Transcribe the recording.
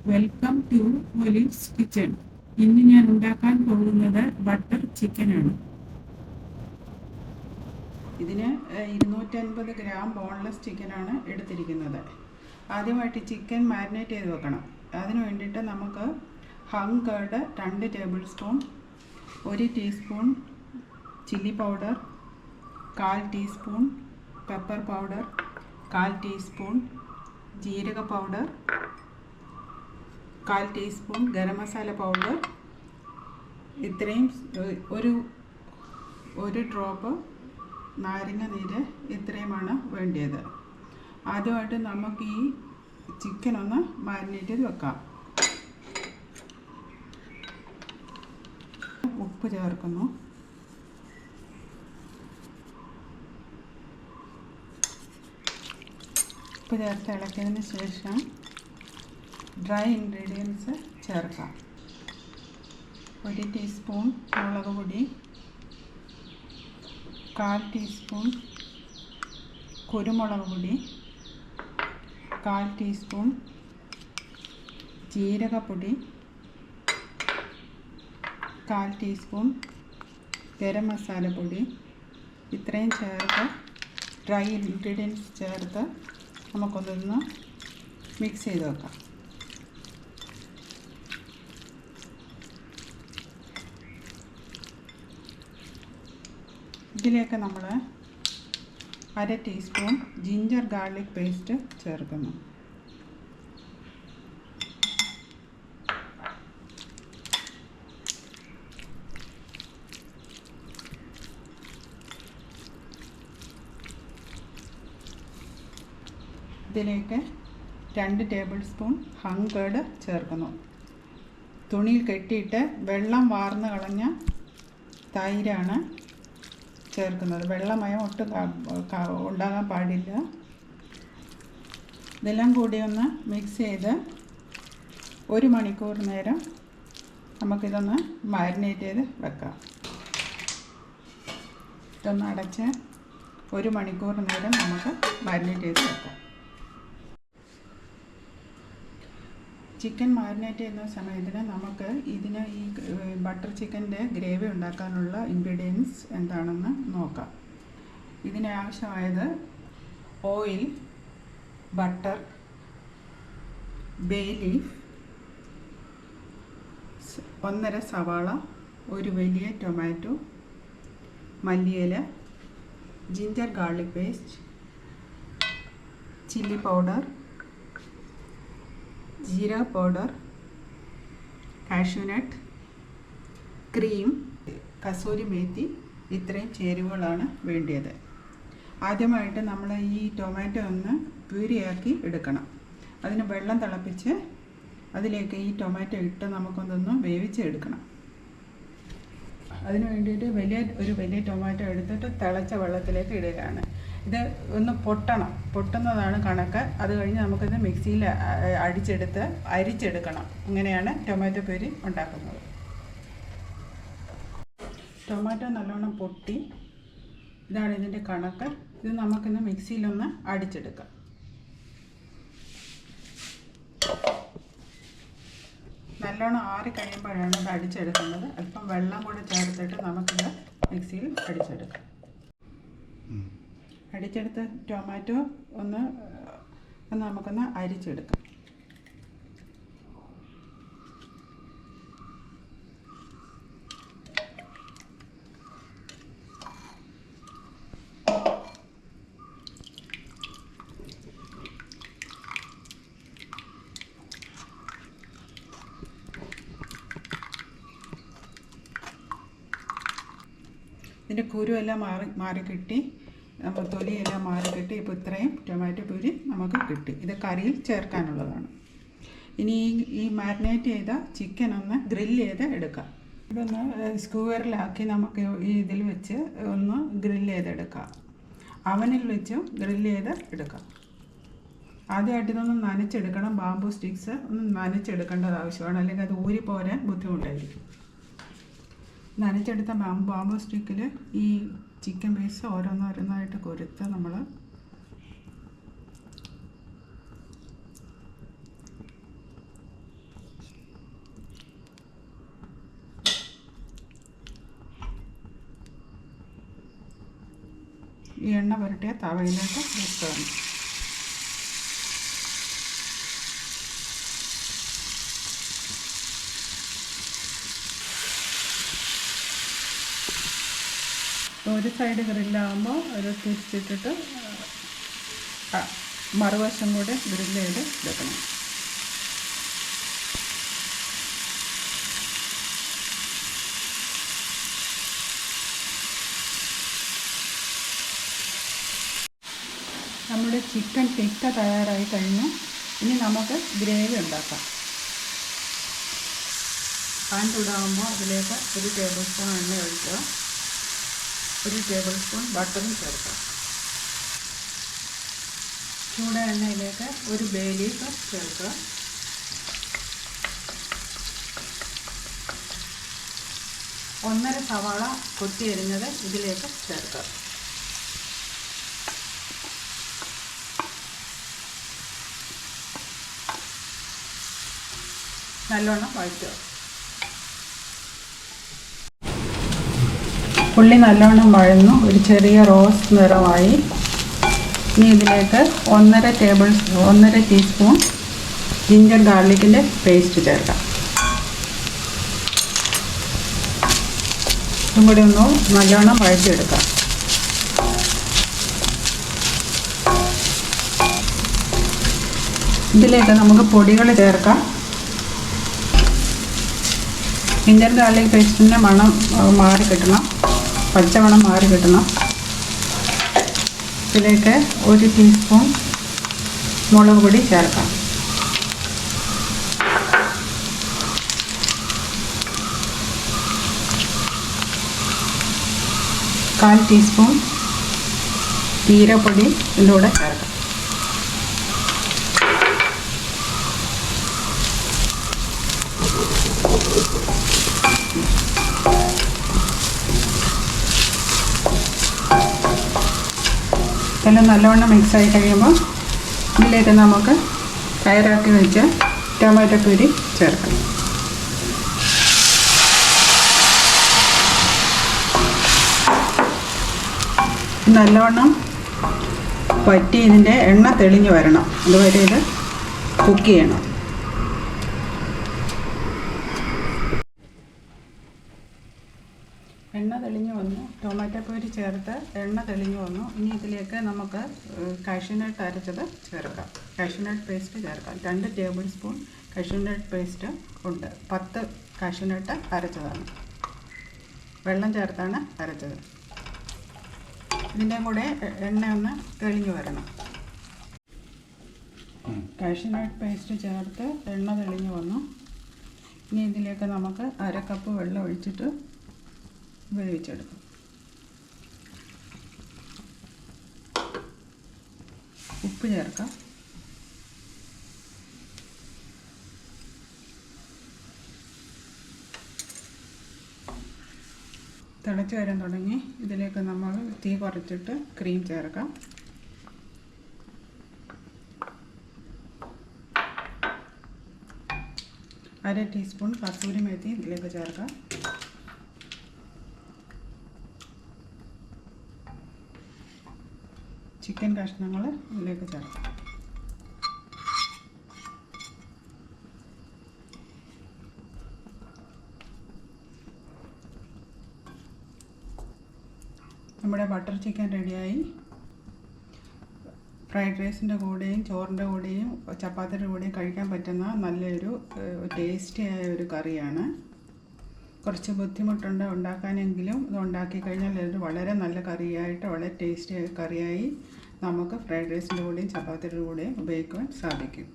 Welcome to olives kitchen. ഇന്ന് ഞാൻ ഉണ്ടാക്കാൻ പോകുന്നത് ബട്ടർ ചിക്കനാണ്. ഇതിന് 250 ഗ്രാം ബോൺലെസ് ചിക്കനാണ് എടുത്തിരിക്കുന്നത്. ആദ്യമായിട്ട് ചിക്കൻ മാരിനേറ്റ് ചെയ്ത് വെക്കണം. അതിന് വേണ്ടിയിട്ട് നമുക്ക് hung curd 2 table spoon, 1 teaspoon chilli powder, 1/4 teaspoon pepper powder, 1/4 teaspoon ജീരക powder, 1/4 teaspoon garam masala powder, ഇത്രയും ഒരു ഡ്രോപ്പ് നാരങ്ങ നീര്, ഇത്രയുമാണ് വേണ്ടത്. ആദ്യമായിട്ട് നമുക്ക് ഈ ചിക്കൻ ഒന്ന് മാരിനേറ്റ് ചെയ്ത് വെക്കാം. ഉപ്പ് ചേർക്കുന്നു. ഉപ്പ് ചേർത്ത് ഇളക്കിയതിന് ശേഷം ഡ്രൈ ഇൻഗ്രീഡിയൻസ് ചേർക്കാം. 1 ടീസ്പൂൺ മുളക് പൊടി, 1/4 ടീസ്പൂൺ കുരുമുളക് പൊടി, 1/4 ടീസ്പൂൺ ജീരകപ്പൊടി, 1/4 ടീസ്പൂൺ ഗരം മസാലപ്പൊടി, ഇത്രയും ചേർത്ത് ഡ്രൈ ഇൻഗ്രീഡിയൻസ് ചേർത്ത് നമുക്കൊന്ന് മിക്സ് ചെയ്ത് വെക്കാം. ഇതിലേക്ക് നമ്മൾ 1/2 ടീസ്പൂൺ ജിഞ്ചർ ഗാർലിക് പേസ്റ്റ് ചേർക്കുന്നു. ഇതിലേക്ക് 2 ടേബിൾ സ്പൂൺ ഹങ് കർഡ് ചേർക്കുന്നു. തുണിയിൽ കെട്ടിയിട്ട് വെള്ളം വാർന്ന് കളഞ്ഞ തൈരാണ് ചേർക്കുന്നത്. വെള്ളമയം ഒട്ടും ഉണ്ടാകാൻ പാടില്ല. ഇതെല്ലാം കൂടി ഒന്ന് മിക്സ് ചെയ്ത് 1 മണിക്കൂർ നേരം നമുക്കിതൊന്ന് മാരിനേറ്റ് ചെയ്ത് വെക്കാം. ഇതൊന്ന് അടച്ച് 1 മണിക്കൂർ നേരം നമുക്ക് മാരിനേറ്റ് ചെയ്ത് വെക്കാം. ചിക്കൻ മാരിനേറ്റ് ചെയ്യുന്ന സമയത്തിന് നമുക്ക് ഈ ബട്ടർ ചിക്കൻ്റെ ഗ്രേവി ഉണ്ടാക്കാനുള്ള ഇൻഗ്രീഡിയൻസ് എന്താണെന്ന് നോക്കാം. ഇതിന് ആവശ്യമായത് ഓയിൽ, ബട്ടർ, ബേ ലീഫ്, 1.5 സവാള, 1 വലിയ ടൊമാറ്റോ, മല്ലിയില, ginger garlic paste, chilli powder, ജീരക powder, cashew nut, cream, kasuri methi, ഇത്രയും ചേരുവകളാണ് വേണ്ടത്. ആദ്യമായിട്ട് നമ്മൾ ഈ ടൊമാറ്റോ ഒന്ന് പ്യൂരിയാക്കി എടുക്കണം. അതിന് വെള്ളം തിളപ്പിച്ച് അതിലേക്ക് ഈ ടൊമാറ്റോ ഇട്ട് നമുക്കൊന്ന് വേവിച്ചെടുക്കണം. അതിന് വേണ്ടിയിട്ട് ഒരു വലിയ ടൊമാറ്റോ എടുത്തിട്ട് തിളച്ച വെള്ളത്തിലേക്ക് ഇടുകയാണ്. ഇത് ഒന്ന് പൊട്ടുന്നതാണ് കണക്ക്. അത് കഴിഞ്ഞ് നമുക്കിത് മിക്സിയിൽ അരിച്ചെടുക്കണം. അങ്ങനെയാണ് ടൊമാറ്റോ പ്യൂരി ഉണ്ടാക്കുന്നത്. ടൊമാറ്റോ നല്ലോണം പൊട്ടി, ഇതാണ് ഇതിൻ്റെ കണക്ക്. ഇത് നമുക്കിന്ന് മിക്സിയിലൊന്ന് അടിച്ചെടുക്കാം. നല്ലോണം ആറി കഴിയുമ്പോഴാണ് ഇത് അടിച്ചെടുക്കുന്നത്. അല്പം വെള്ളം കൂടി ചേർത്തിട്ട് നമുക്കിത് മിക്സിയിൽ അടിച്ചെടുക്കാം. അടിച്ചെടുത്ത് ടൊമാറ്റോ ഒന്ന് നമുക്കൊന്ന് അരിച്ചെടുക്കാം. ഇതിൻ്റെ കുരുവെല്ലാം മാറി കിട്ടി, നമ്മൾ തൊലിയെല്ലാം മാറി കിട്ടി. ഇപ്പോൾ ഇത്രയും ടൊമാറ്റോ പ്യൂരി നമുക്ക് കിട്ടി. ഇത് കറിയിൽ ചേർക്കാനുള്ളതാണ്. ഇനി ഈ മാരിനേറ്റ് ചെയ്ത ചിക്കൻ ഒന്ന് ഗ്രില്ല് ചെയ്ത് എടുക്കാം. ഇതൊന്ന് സ്ക്വയറിലാക്കി നമുക്ക് ഈ ഇതിൽ വെച്ച് ഒന്ന് ഗ്രില്ല് ചെയ്തെടുക്കാം. അവനിൽ വെച്ചും ഗ്രില്ല് ചെയ്ത് എടുക്കാം. ആദ്യമായിട്ട് ഇതൊന്ന് നനച്ചെടുക്കണം. ബാംബൂ സ്റ്റിക്സ് ഒന്ന് നനച്ചെടുക്കേണ്ടത് ആവശ്യമാണ്, അല്ലെങ്കിൽ അത് ഊരിപ്പോരാൻ ബുദ്ധിമുട്ടായിരിക്കും. നനച്ചെടുത്ത ബാംബൂ സ്റ്റിക്കിൽ ഈ ചിക്കൻ പീസ് ഓരോന്നായിട്ട് കൊരുത്ത് നമ്മൾ ഈ എണ്ണ പുരട്ടിയ തവയിലോട്ട് വെക്കണം. ഒരു സൈഡ് ഗ്രില്ലാകുമ്പോൾ ഒരു തിരിച്ചിട്ടിട്ട് മറുവശം കൂടെ ഗ്രില്ല് ചെയ്ത് എടുക്കണം. നമ്മുടെ ചിക്കൻ ടിക്ക തയ്യാറായി കഴിഞ്ഞു. ഇനി നമുക്ക് ഗ്രേവി ഉണ്ടാക്കാം. പാൻ ചൂടാകുമ്പോൾ അതിലേക്ക് 1 ടേബിൾ സ്പൂൺ എണ്ണ ഒഴിക്കുക. 1 ടേബിൾ സ്പൂൺ ബട്ടറും ചേർക്കാം. ചൂട് എണ്ണയിലേക്ക് 1 ബേ ലീഫ് ചേർക്കുക. 1.5 സവാള കൊത്തി അരിഞ്ഞത് ഇതിലേക്ക് ചേർക്കുക. നല്ലോണം വഴറ്റുക. ഉള്ളി നല്ലോണം വഴന്നു ഒരു ചെറിയ റോസ് നിറമായി. ഇനി ഇതിലേക്ക് 1.5 ടീസ്പൂൺ ജിഞ്ചർ ഗാർലിക്കിൻ്റെ പേസ്റ്റ് ചേർക്കാം. ഇതും കൂടി ഒന്ന് നല്ലോണം വഴറ്റിയെടുക്കാം. ഇതിലേക്ക് നമുക്ക് പൊടികൾ ചേർക്കാം. ജിഞ്ചർ ഗാർലിക് പേസ്റ്റിൻ്റെ മണം മാറി കിട്ടണം, പച്ചമണം മാറി കിട്ടണം. ഇതിലേക്ക് 1 ടീസ്പൂൺ മുളക് പൊടി ചേർക്കാം. കാൽ ടീസ്പൂൺ ജീരകപ്പൊടി ഇതിൻ്റെ കൂടെ ചേർക്കാം. ഇതെല്ലാം നല്ലവണ്ണം മിക്സായി കഴിയുമ്പോൾ ഇതിലേക്ക് നമുക്ക് തയ്യാറാക്കി വെച്ച ടൊമാറ്റോ പ്യൂരി ചേർക്കണം. നല്ലവണ്ണം വറ്റി ഇതിൻ്റെ എണ്ണ തെളിഞ്ഞ് വരണം. അതുവരെ ഇത് കുക്ക് ചെയ്യണം. എണ്ണ തെളിഞ്ഞ് വന്നു. ടൊമാറ്റോ പ്യൂരി ചേർത്ത് എണ്ണ തെളിഞ്ഞ് വന്നു. ഇനി ഇതിലേക്ക് നമുക്ക് കാഷ്യൂനട്ട് അരച്ചത് ചേർക്കാം. കാഷ്യൂനട്ട് പേസ്റ്റ് ചേർക്കാം. 2 ടേബിൾ സ്പൂൺ കാഷ്യൂനട്ട് പേസ്റ്റ് ഉണ്ട്. 10 കാഷ്യൂനട്ട് അരച്ചതാണ്. വെള്ളം ചേർത്താണ് അരച്ചത്. ഇതിൻ്റെ കൂടെ എണ്ണ ഒന്ന് തെളിഞ്ഞ് വരണം. കാഷ്യൂനട്ട് പേസ്റ്റ് ചേർത്ത് എണ്ണ തെളിഞ്ഞ് വന്നു. ഇനി ഇതിലേക്ക് നമുക്ക് 1/2 കപ്പ് വെള്ളം ഒഴിച്ചിട്ട് വേവിച്ചെടുക്കും. ഉപ്പ് ചേർക്കാം. തിളച്ച് വരാൻ തുടങ്ങി. ഇതിലേക്ക് നമ്മൾ തീ കുറച്ചിട്ട് ക്രീം ചേർക്കാം. 1/2 ടീസ്പൂൺ കസൂരി മേത്തി ഇതിലേക്ക് ചേർക്കാം. ചിക്കൻ കഷ്ണങ്ങൾ ഇതിലേക്ക് ചേർക്കാം. നമ്മുടെ ബട്ടർ ചിക്കൻ റെഡിയായി. ഫ്രൈഡ് റൈസിൻ്റെ കൂടെയും ചോറിൻ്റെ കൂടെയും ചപ്പാത്തിയുടെ കൂടെയും കഴിക്കാൻ പറ്റുന്ന നല്ലൊരു ടേസ്റ്റിയായ ഒരു കറിയാണ്. കുറച്ച് ബുദ്ധിമുട്ടുണ്ട് ഉണ്ടാക്കാനെങ്കിലും ഇത് ഉണ്ടാക്കി കഴിഞ്ഞാൽ ഇത് വളരെ നല്ല കറിയായിട്ട് വളരെ ടേസ്റ്റിയായ കറിയായി നമുക്ക് ഫ്രൈഡ് റൈസിൻ്റെ കൂടെയും ചപ്പാത്തിയുടെ കൂടെയും ഉപയോഗിക്കുവാൻ സാധിക്കും.